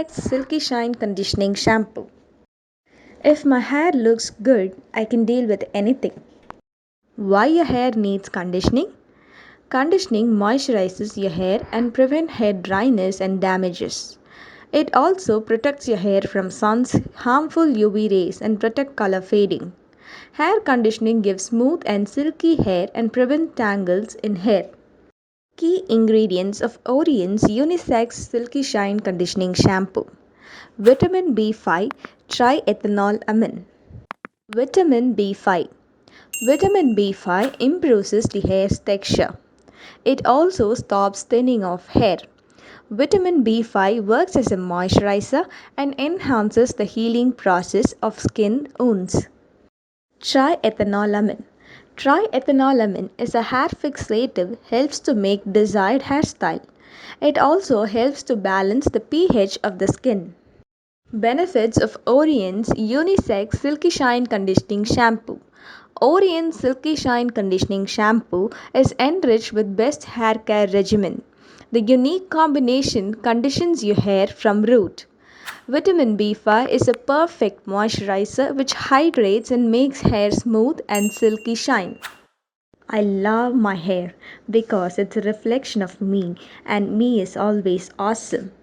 Unisex Silky Shine Conditioning Shampoo. If my hair looks good, I can deal with anything. Why your hair needs conditioning? Conditioning moisturizes your hair and prevents hair dryness and damages. It also protects your hair from sun's harmful UV rays and protect color fading. Hair conditioning gives smooth and silky hair and prevent tangles in hair. Key ingredients of Oriens Unisex Silky Shine Conditioning Shampoo. Vitamin B5 triethanolamine. Vitamin B5. Vitamin B5 improves the hair's texture. It also stops thinning of hair. Vitamin B5 works as a moisturizer and enhances the healing process of skin wounds. Triethanolamine. Triethanolamine is a hair fixative, helps to make desired hairstyle. It also helps to balance the pH of the skin. Benefits of Oriens Unisex Silky Shine Conditioning Shampoo. Oriens Silky Shine Conditioning Shampoo is enriched with best hair care regimen. The unique combination conditions your hair from root. Vitamin B5 is a perfect moisturizer which hydrates and makes hair smooth and silky shine. I love my hair because it's a reflection of me and me is always awesome.